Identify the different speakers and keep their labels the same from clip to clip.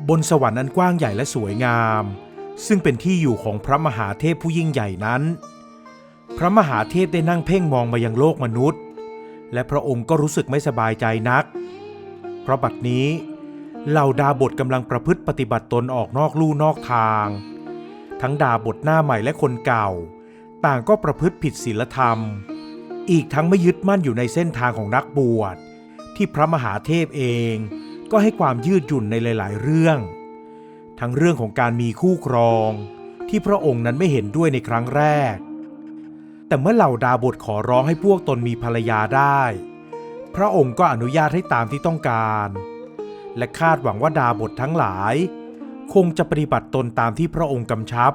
Speaker 1: บนสวรรค์อันกว้างใหญ่และสวยงามซึ่งเป็นที่อยู่ของพระมหาเทพผู้ยิ่งใหญ่นั้นพระมหาเทพได้นั่งเพ่งมองมายังโลกมนุษย์และพระองค์ก็รู้สึกไม่สบายใจนักเพราะบัดนี้เหล่าดาบทกำลังประพฤติปฏิบัติตนออกนอกลู่นอกทางทั้งดาบทหน้าใหม่และคนเก่าต่างก็ประพฤติผิดศีลธรรมอีกทั้งไม่ยึดมั่นอยู่ในเส้นทางของนักบวชที่พระมหาเทพเองก็ให้ความยืดหยุ่นในหลายๆเรื่องทั้งเรื่องของการมีคู่ครองที่พระองค์นั้นไม่เห็นด้วยในครั้งแรกแต่เมื่อเหล่าดาบทขอร้องให้พวกตนมีภรรยาได้พระองค์ก็อนุญาตให้ตามที่ต้องการและคาดหวังว่าดาบททั้งหลายคงจะปฏิบัติตนตามที่พระองค์กำชับ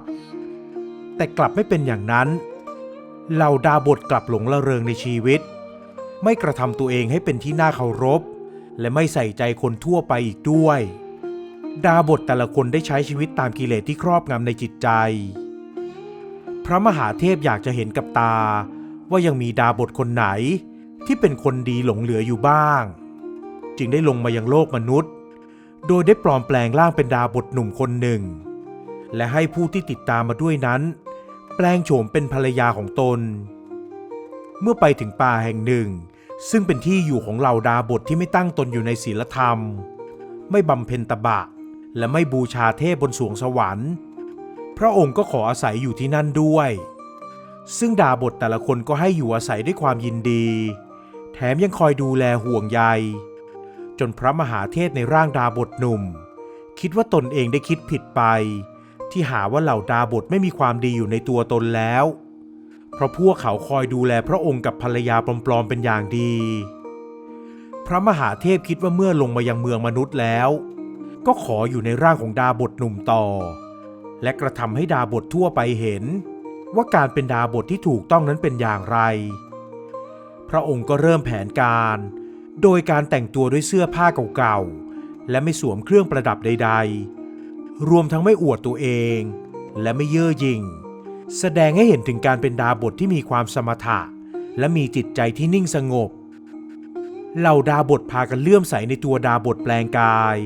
Speaker 1: แต่กลับไม่เป็นอย่างนั้นเหล่าดาบทกลับหลงระเริงในชีวิตไม่กระทำตัวเองให้เป็นที่น่าเคารพและไม่ใส่ใจคนทั่วไปอีกด้วยดาบทแต่ละคนได้ใช้ชีวิตตามกิเลสที่ครอบงำในจิตใจพระมหาเทพอยากจะเห็นกับตาว่ายังมีดาบทคนไหนที่เป็นคนดีหลงเหลืออยู่บ้างจึงได้ลงมายังโลกมนุษย์โดยได้ปลอมแปลงร่างเป็นดาบทหนุ่มคนหนึ่งและให้ผู้ที่ติดตามมาด้วยนั้นแปลงโฉมเป็นภรรยาของตนเมื่อไปถึงป่าแห่งหนึ่งซึ่งเป็นที่อยู่ของเหล่าดาบทที่ไม่ตั้งตนอยู่ในศีลธรรมไม่บำเพ็ญตบะและไม่บูชาเทพบนสวงสวรรค์พระองค์ก็ขออาศัยอยู่ที่นั่นด้วยซึ่งดาบทแต่ละคนก็ให้อยู่อาศัยด้วยความยินดีแถมยังคอยดูแลห่วงใยจนพระมหาเทพในร่างดาบทหนุ่มคิดว่าตนเองได้คิดผิดไปที่หาว่าเหล่าดาบทไม่มีความดีอยู่ในตัวตนแล้วเพราะพวกเขาคอยดูแลพระองค์กับภรรยาปลอมๆเป็นอย่างดีพระมหาเทพคิดว่าเมื่อลงมายังเมืองมนุษย์แล้วก็ขออยู่ในร่างของดาบทหนุ่มต่อและกระทำให้ดาบททั่วไปเห็นว่าการเป็นดาบทที่ถูกต้องนั้นเป็นอย่างไรพระองค์ก็เริ่มแผนการโดยการแต่งตัวด้วยเสื้อผ้าเก่าๆและไม่สวมเครื่องประดับใดๆรวมทั้งไม่อวดตัวเองและไม่เย่อหยิ่งแสดงให้เห็นถึงการเป็นดาบทที่มีความสมถะและมีจิตใจที่นิ่งสงบเหล่าดาบทพากันเลื่อมใสในตัวดาบทแปลงกาย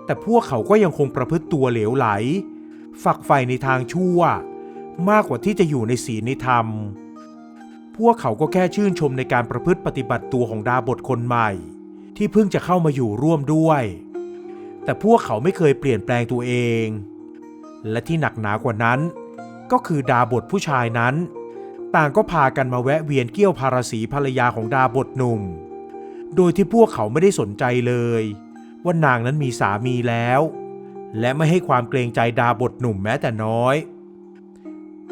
Speaker 1: แต่พวกเขาก็ยังคงประพฤติตัวเหลวไหลฝักใฝ่ในทางชั่วมากกว่าที่จะอยู่ในศีลในธรรมพวกเขาก็แค่ชื่นชมในการประพฤติปฏิบัติตัวของดาบทคนใหม่ที่เพิ่งจะเข้ามาอยู่ร่วมด้วยแต่พวกเขาไม่เคยเปลี่ยนแปลงตัวเองและที่หนักหนากว่านั้นก็คือดาบทผู้ชายนั้นต่างก็พากันมาแวะเวียนเกี่ยวพาราสีภรรยาของดาบทหนุ่มโดยที่พวกเขาไม่ได้สนใจเลยว่านางนั้นมีสามีแล้วและไม่ให้ความเกรงใจดาบทหนุ่มแม้แต่น้อย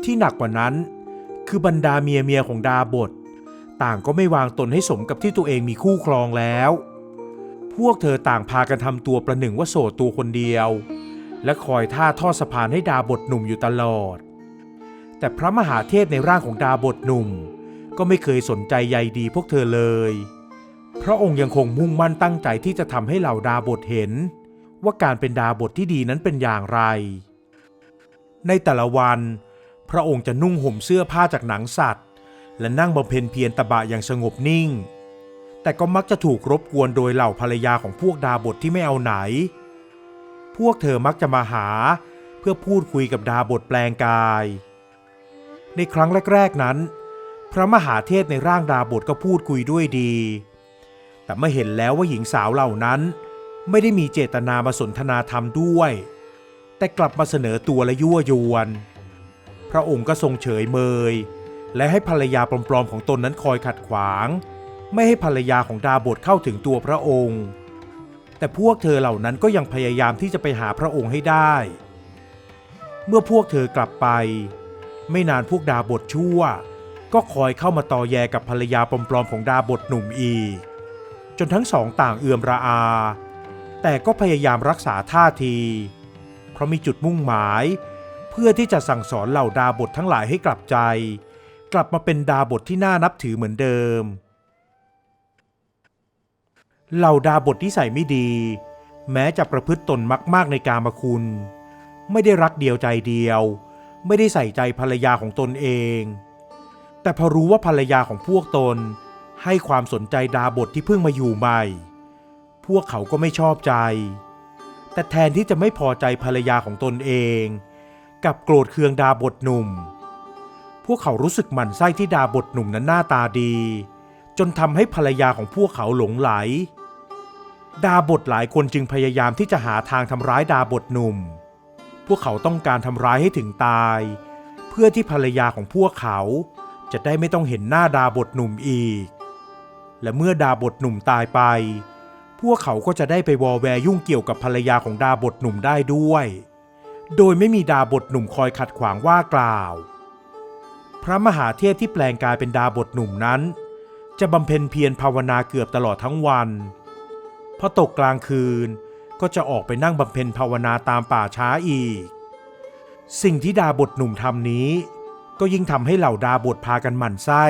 Speaker 1: ที่หนักกว่านั้นคือบรรดาเมียของดาบทต่างก็ไม่วางตนให้สมกับที่ตัวเองมีคู่ครองแล้วพวกเธอต่างพากันทำตัวประหนึ่งว่าโสดตัวคนเดียวและคอยท่าทอดสะพานให้ดาบทหนุ่มอยู่ตลอดแต่พระมหาเทพในร่างของดาบทหนุ่มก็ไม่เคยสนใจใยดีพวกเธอเลยพระองค์ยังคงมุ่งมั่นตั้งใจที่จะทำให้เหล่าดาบทเห็นว่าการเป็นดาบทที่ดีนั้นเป็นอย่างไรในแต่ละวันพระองค์จะนุ่งห่มเสื้อผ้าจากหนังสัตว์และนั่งบำเพ็ญเพียรตบะอย่างสงบนิ่งแต่ก็มักจะถูกรบกวนโดยเหล่าภรรยาของพวกดาบทที่ไม่เอาไหนพวกเธอมักจะมาหาเพื่อพูดคุยกับดาบทแปลงกายในครั้งแรกๆนั้นพระมหาเทพในร่างดาบทก็พูดคุยด้วยดีแต่เมื่อเห็นแล้วว่าหญิงสาวเหล่านั้นไม่ได้มีเจตนามาสนทนาธรรมด้วยแต่กลับมาเสนอตัวและยั่วยวนพระองค์ก็ทรงเฉยเมยและให้ภรรยาปลอมๆของตนนั้นคอยขัดขวางไม่ให้ภรรยาของดาบทเข้าถึงตัวพระองค์แต่พวกเธอเหล่านั้นก็ยังพยายามที่จะไปหาพระองค์ให้ได้เมื่อพวกเธอกลับไปไม่นานพวกดาบทชั่วก็คอยเข้ามาตอแยกับภรรยาปลอมๆของดาบทหนุ่มอีกจนทั้งสองต่างเอื่อมระอาแต่ก็พยายามรักษาท่าทีเพราะมีจุดมุ่งหมายเพื่อที่จะสั่งสอนเหล่าดาบททั้งหลายให้กลับใจกลับมาเป็นดาบทที่น่านับถือเหมือนเดิมเหล่าดาบทที่ใส่ไม่ดีแม้จะประพฤติตนมากๆในกามคุณไม่ได้รักเดียวใจเดียวไม่ได้ใส่ใจภรรยาของตนเองแต่พอรู้ว่าภรรยาของพวกตนให้ความสนใจดาบทที่เพิ่งมาอยู่ใหม่พวกเขาก็ไม่ชอบใจ แต่แทนที่จะไม่พอใจภรรยาของตนเองกลับโกรธเคืองดาบทหนุ่มพวกเขารู้สึกหมั่นไส้ที่ดาบทหนุ่มนั้นหน้าตาดีจนทำให้ภรรยาของพวกเขาหลงไหลดาบทหลายคนจึงพยายามที่จะหาทางทำร้ายดาบทหนุ่มพวกเขาต้องการทำร้ายให้ถึงตายเพื่อที่ภรรยาของพวกเขาจะได้ไม่ต้องเห็นหน้าดาบทหนุ่มอีกและเมื่อดาบทหนุ่มตายไปพวกเขาก็จะได้ไปวอแวร์ยุ่งเกี่ยวกับภรรยาของดาบทหนุ่มได้ด้วยโดยไม่มีดาบทหนุ่มคอยขัดขวางว่ากล่าวพระมหาเทพที่แปลงกายเป็นดาบทหนุ่มนั้นจะบำเพ็ญเพียรภาวนาเกือบตลอดทั้งวันพอตกกลางคืนก็จะออกไปนั่งบำเพ็ญภาวนาตามป่าช้าอีกสิ่งที่ดาบทหนุ่มทำนี้ก็ยิ่งทำให้เหล่าดาบทพากันหมั่นไส้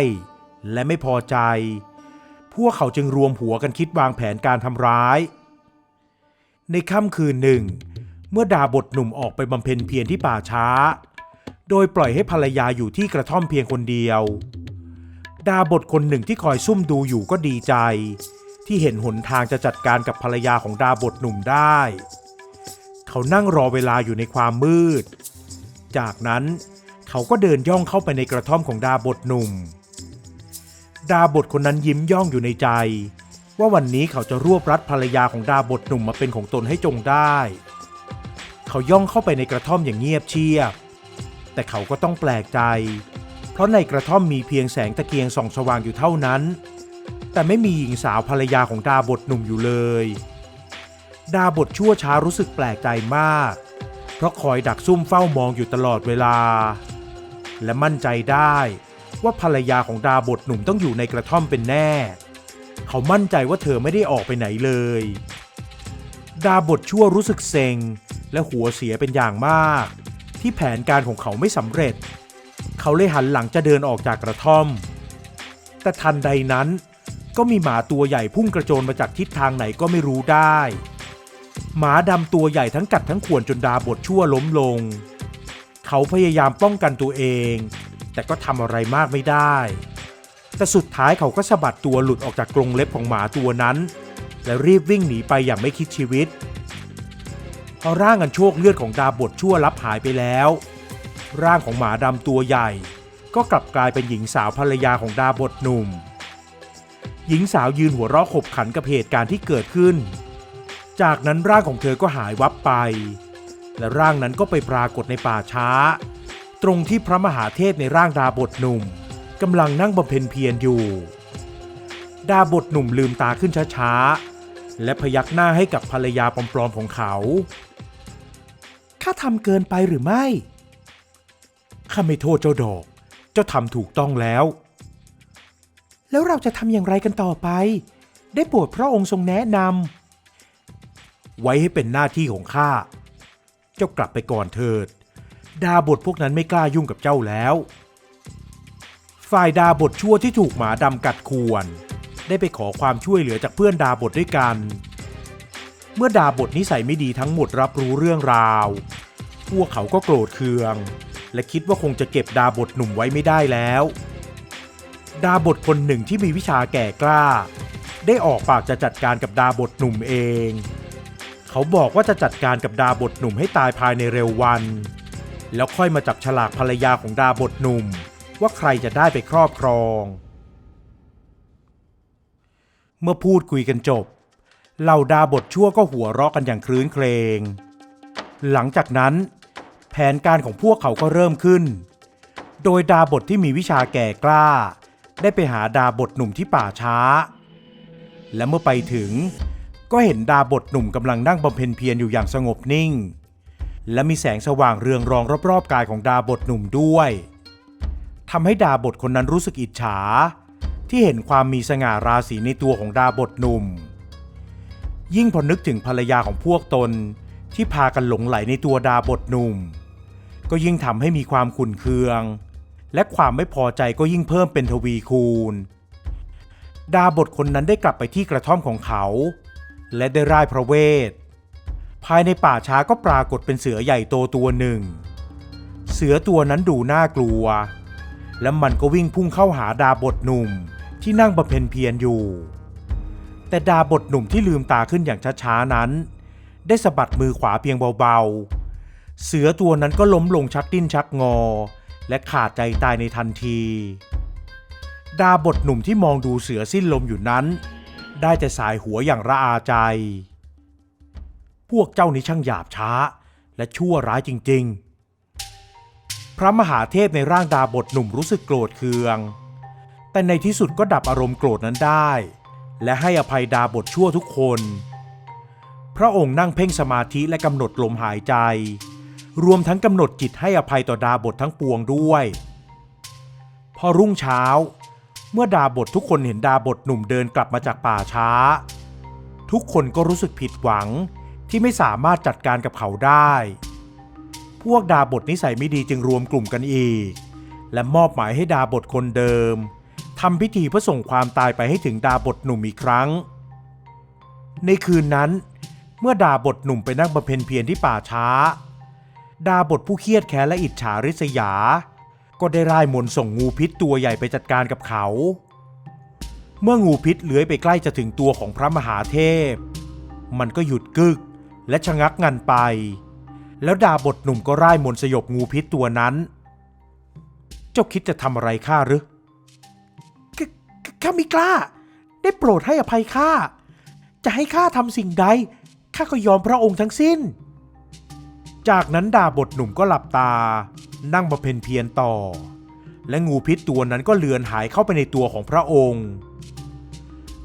Speaker 1: และไม่พอใจพวกเขาจึงรวมหัวกันคิดวางแผนการทำร้ายในค่ำคืนหนึ่งเมื่อดาบทหนุ่มออกไปบำเพ็ญเพียรที่ป่าช้าโดยปล่อยให้ภรรยาอยู่ที่กระท่อมเพียงคนเดียวดาบทคนหนึ่งที่คอยซุ่มดูอยู่ก็ดีใจที่เห็นหนทางจะจัดการกับภรรยาของดาบทหนุ่มได้เขานั่งรอเวลาอยู่ในความมืดจากนั้นเขาก็เดินย่องเข้าไปในกระท่อมของดาบทหนุ่มดาบทคนนั้นยิ้มย่องอยู่ในใจว่าวันนี้เขาจะรวบรัดภรรยาของดาบทหนุ่มมาเป็นของตนให้จงได้เขาย่องเข้าไปในกระท่อมอย่างเงียบเชียบแต่เขาก็ต้องแปลกใจเพราะในกระท่อมมีเพียงแสงตะเกียงส่องสว่างอยู่เท่านั้นแต่ไม่มีหญิงสาวภรรยาของดาบทหนุ่มอยู่เลยดาบทชั่วช้ารู้สึกแปลกใจมากเพราะคอยดักซุ่มเฝ้ามองอยู่ตลอดเวลาและมั่นใจได้ว่าภรรยาของดาบทหนุ่มต้องอยู่ในกระท่อมเป็นแน่เขามั่นใจว่าเธอไม่ได้ออกไปไหนเลยดาบทชั่วรู้สึกเซ็งและหัวเสียเป็นอย่างมากที่แผนการของเขาไม่สำเร็จเขาเลยหันหลังจะเดินออกจากกระท่อมแต่ทันใดนั้นก็มีหมาตัวใหญ่พุ่งกระโจนมาจากทิศทางไหนก็ไม่รู้ได้หมาดำตัวใหญ่ทั้งกัดทั้งข่วนจนดาบทชั่วล้มลงเขาพยายามป้องกันตัวเองแต่ก็ทำอะไรมากไม่ได้แต่สุดท้ายเขาก็สะบัดตัวหลุดออกจากกรงเล็บของหมาตัวนั้นและรีบวิ่งหนีไปอย่างไม่คิดชีวิตพอร่างอันโชคเลือดของดาบทชั่วลับหายไปแล้วร่างของหมาดำตัวใหญ่ก็กลับกลายเป็นหญิงสาวภรรยาของดาบทหนุ่มหญิงสาวยืนหัวเราะขบขันกับเหตุการณ์ที่เกิดขึ้นจากนั้นร่างของเธอก็หายวับไปและร่างนั้นก็ไปปรากฏในป่าช้าตรงที่พระมหาเทพในร่างดาบทหนุ่มกำลังนั่งบำเพ็ญเพียรอยู่ดาบทหนุ่มลืมตาขึ้นช้าๆและพยักหน้าให้กับภรรยาปลอมๆของเขาข้าทำเกินไปหรือไม่ข้าไม่โทษเจ้าดอกเจ้าทำถูกต้องแล้วเราจะทำอย่างไรกันต่อไปได้โปรดพระองค์ทรงแนะนำไว้ให้เป็นหน้าที่ของข้าเจ้ากลับไปก่อนเถิดดาบทพวกนั้นไม่กล้ายุ่งกับเจ้าแล้วฝ่ายดาบทชั่วที่ถูกหมาดำกัดข่วนได้ไปขอความช่วยเหลือจากเพื่อนดาบทด้วยกันเมื่อดาบทนิสัยไม่ดีทั้งหมดรับรู้เรื่องราวพวกเขาก็โกรธเคืองและคิดว่าคงจะเก็บดาบทหนุ่มไว้ไม่ได้แล้วดาบทคนหนึ่งที่มีวิชาแก่กล้าได้ออกปากจะจัดการกับดาบทหนุ่มเองเขาบอกว่าจะจัดการกับดาบทหนุ่มให้ตายภายในเร็ววันแล้วค่อยมาจับฉลากภรรยาของดาบทหนุ่มว่าใครจะได้ไปครอบครองเมื่อพูดคุยกันจบเหล่าดาบทชั่วก็หัวเราะกันอย่างครื้นเครงหลังจากนั้นแผนการของพวกเขาก็เริ่มขึ้นโดยดาบทที่มีวิชาแก่กล้าได้ไปหาดาบทหนุ่มที่ป่าช้าและเมื่อไปถึงก็เห็นดาบทหนุ่มกำลังนั่งบำเพ็ญเพียรอยู่อย่างสงบนิ่งและมีแสงสว่างเรืองรองรอบๆกายของดาบทหนุ่มด้วยทำให้ดาบทคนนั้นรู้สึกอิจฉาที่เห็นความมีสง่าราศีในตัวของดาบทหนุ่มยิ่งพอนึกถึงภรรยาของพวกตนที่พากันหลงไหลในตัวดาบทหนุ่มก็ยิ่งทำให้มีความขุ่นเคืองและความไม่พอใจก็ยิ่งเพิ่มเป็นทวีคูณดาบทคนนั้นได้กลับไปที่กระท่อมของเขาและได้ร่ายพระเวทภายในป่าช้าก็ปรากฏเป็นเสือใหญ่โตตัวหนึ่งเสือตัวนั้นดูน่ากลัวและมันก็วิ่งพุ่งเข้าหาดาบทหนุ่มที่นั่งบำเพ็ญเพียรอยู่แต่ดาบทหนุ่มที่ลืมตาขึ้นอย่างช้าๆนั้น ได้สะบัดมือขวาเพียงเบาๆเสือตัวนั้นก็ล้มลงชักดิ้นชักงอและขาดใจตายในทันทีดาบทหนุ่มที่มองดูเสือสิ้นลมอยู่นั้นได้แต่สายหัวอย่างระอาใจพวกเจ้านี่ช่างหยาบช้าและชั่วร้ายจริงๆพระมหาเทพในร่างดาบทหนุ่มรู้สึกโกรธเคืองแต่ในที่สุดก็ดับอารมณ์โกรธนั้นได้และให้อภัยดาบทชั่วทุกคนพระองค์นั่งเพ่งสมาธิและกำหนดลมหายใจรวมทั้งกำหนดจิตให้อภัยต่อดาบททั้งปวงด้วยพอรุ่งเช้าเมื่อดาบททุกคนเห็นดาบทหนุ่มเดินกลับมาจากป่าช้าทุกคนก็รู้สึกผิดหวังที่ไม่สามารถจัดการกับเขาได้พวกดาบทนิสัยไม่ดีจึงรวมกลุ่มกันอีกและมอบหมายให้ดาบทคนเดิมทำพิธีเพื่อส่งความตายไปให้ถึงดาบทหนุ่มอีกครั้งในคืนนั้นเมื่อดาบทหนุ่มไปนั่งบำเพ็ญเพียรที่ป่าช้าดาบทผู้เครียดแค้นและอิจฉาริษยาก็ได้ร่ายมนต์ส่งงูพิษตัวใหญ่ไปจัดการกับเขาเมื่องูพิษเลื้อยไปใกล้จะถึงตัวของพระมหาเทพมันก็หยุดกึกและชะงักงันไปแล้วดาบทหนุ่มก็ร่ายมนต์สยบงูพิษตัวนั้นเจ้าคิดจะทำอะไรข้าหรือข้าไม่กล้าได้โปรดให้อภัยข้าจะให้ข้าทำสิ่งใดข้าก็ยอมพระองค์ทั้งสิ้นจากนั้นดาบทหนุ่มก็หลับตานั่งบำเพ็ญเพียรต่อและงูพิษตัวนั้นก็เลือนหายเข้าไปในตัวของพระองค์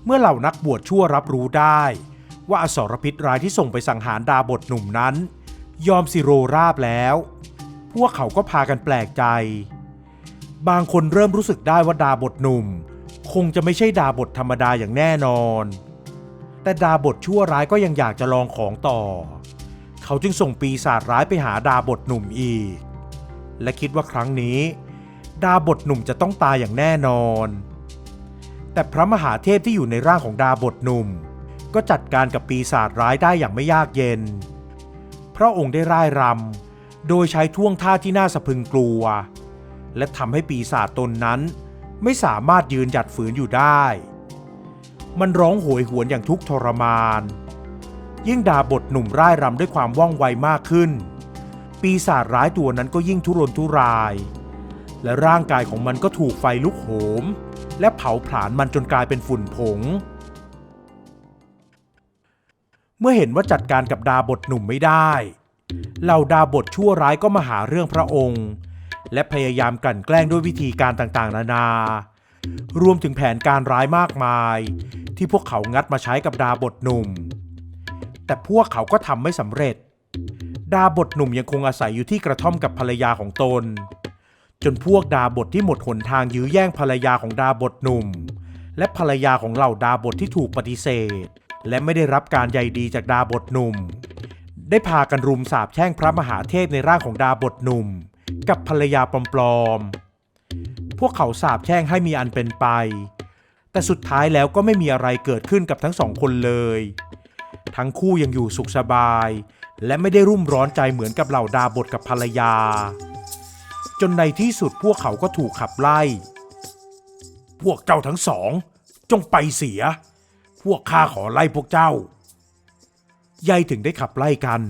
Speaker 1: เมื่อเหล่านักบวชชั่วรับรู้ได้ว่าอสรพิษร้ายที่ส่งไปสังหารดาบทหนุ่มนั้นยอมสิโรราบแล้วพวกเขาก็พากันแปลกใจบางคนเริ่มรู้สึกได้ว่าดาบทหนุ่มคงจะไม่ใช่ดาบทธรรมดาอย่างแน่นอนแต่ดาบทชั่วร้ายก็ยังอยากจะลองของต่อเขาจึงส่งปีศาจร้ายไปหาดาบทหนุ่มอีกและคิดว่าครั้งนี้ดาบทหนุ่มจะต้องตายอย่างแน่นอนแต่พระมหาเทพที่อยู่ในร่างของดาบทหนุ่มก็จัดการกับปีศาจร้ายได้อย่างไม่ยากเย็นพระองค์ได้ร่ายรำโดยใช้ท่วงท่าที่น่าสะพรึงกลัวและทำให้ปีศาจตนนั้นไม่สามารถยืนหยัดฝืนอยู่ได้มันร้องโหยหวนอย่างทุกข์ทรมานยิ่งดาบทหนุ่มร่ายรำด้วยความว่องไวมากขึ้นปีศาจร้ายตัวนั้นก็ยิ่งทุรนทุรายและร่างกายของมันก็ถูกไฟลุกโหมและเผาผลาญมันจนกลายเป็นฝุ่นผงเมื่อเห็นว่าจัดการกับดาบทหนุ่มไม่ได้เหล่าดาบทชั่วร้ายก็มาหาเรื่องพระองค์และพยายามกลั่นแกล้งด้วยวิธีการต่างๆนานารวมถึงแผนการร้ายมากมายที่พวกเขางัดมาใช้กับดาบทหนุ่มแต่พวกเขาก็ทำไม่สำเร็จดาบทหนุ่มยังคงอาศัยอยู่ที่กระท่อมกับภรรยาของตนจนพวกดาบทที่หมดหนทางยื้อแย่งภรรยาของดาบทหนุ่มและภรรยาของเหล่าดาบทที่ถูกปฏิเสธและไม่ได้รับการใยดีจากดาบทหนุ่มได้พากันรุมสาปแช่งพระมหาเทพในร่างของดาบทหนุ่มกับภรรยาปลอมๆพวกเขาสาปแช่งให้มีอันเป็นไปแต่สุดท้ายแล้วก็ไม่มีอะไรเกิดขึ้นกับทั้งสองคนเลยทั้งคู่ยังอยู่สุขสบายและไม่ได้รุ่มร้อนใจเหมือนกับเหล่าดาบทกับภรรยาจนในที่สุดพวกเขาก็ถูกขับไล่พวกเจ้าทั้งสองจงไปเสียพวกข้าขอไล่พวกเจ้ายายถึงได้ขับไล่กัน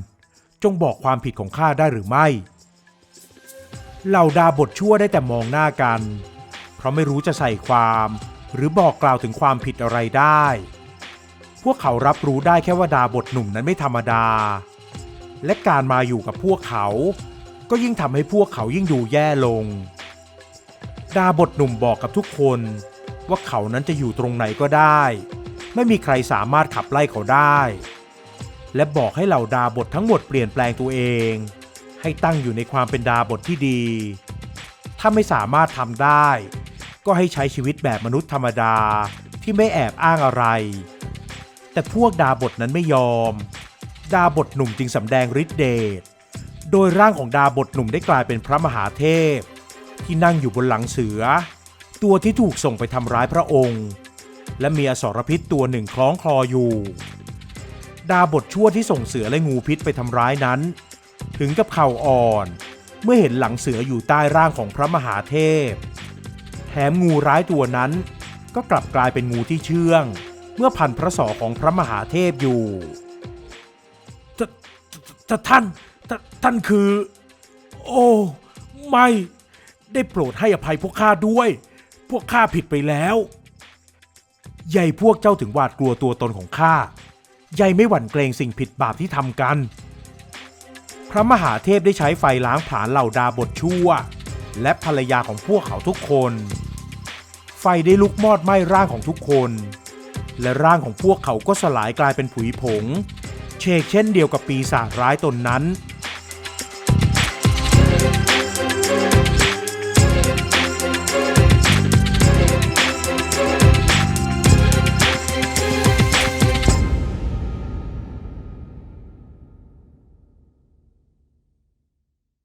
Speaker 1: จงบอกความผิดของข้าได้หรือไม่เหล่าดาบทชั่วได้แต่มองหน้ากันเพราะไม่รู้จะใส่ความหรือบอกกล่าวถึงความผิดอะไรได้พวกเขารับรู้ได้แค่ว่าดาบทหนุ่มนั้นไม่ธรรมดาและการมาอยู่กับพวกเขาก็ยิ่งทำให้พวกเขายิ่งดูแย่ลงดาบทหนุ่มบอกกับทุกคนว่าเขานั้นจะอยู่ตรงไหนก็ได้ไม่มีใครสามารถขับไล่เขาได้และบอกให้เหล่าดาบททั้งหมดเปลี่ยนแปลงตัวเองให้ตั้งอยู่ในความเป็นดาบทที่ดีถ้าไม่สามารถทำได้ก็ให้ใช้ชีวิตแบบมนุษย์ธรรมดาที่ไม่แอบอ้างอะไรแต่พวกดาบทนั้นไม่ยอมดาบทหนุ่มจึงสำแดงฤทธิ์เดชโดยร่างของดาบทหนุ่มได้กลายเป็นพระมหาเทพที่นั่งอยู่บนหลังเสือตัวที่ถูกส่งไปทำร้ายพระองค์และมีอสรพิษตัวหนึ่งคล้องคลออยู่ดาบทชั่วที่ส่งเสือและงูพิษไปทำร้ายนั้นถึงกับเข่าอ่อนเมื่อเห็นหลังเสืออยู่ใต้ร่างของพระมหาเทพแถมงูร้ายตัวนั้นก็กลับกลายเป็นงูที่เชื่องเมื่อพันพระศอกของพระมหาเทพอยู่ แต่ท่านคือ โอ้ไม่ได้โปรดให้อภัยพวกข้าด้วยพวกข้าผิดไปแล้วใหญ่พวกเจ้าถึงหวาดกลัวตัวตนของข้าใหญ่ไม่หวั่นเกรงสิ่งผิดบาปที่ทำกันพระมหาเทพได้ใช้ไฟล้างผลาญเหล่าดาบทชั่วและภรรยาของพวกเขาทุกคนไฟได้ลุกมอดไหม้ร่างของทุกคนและร่างของพวกเขาก็สลายกลายเป็นผุยผงเชกเช่นเดียวกับปีศาจร้ายตนนั้น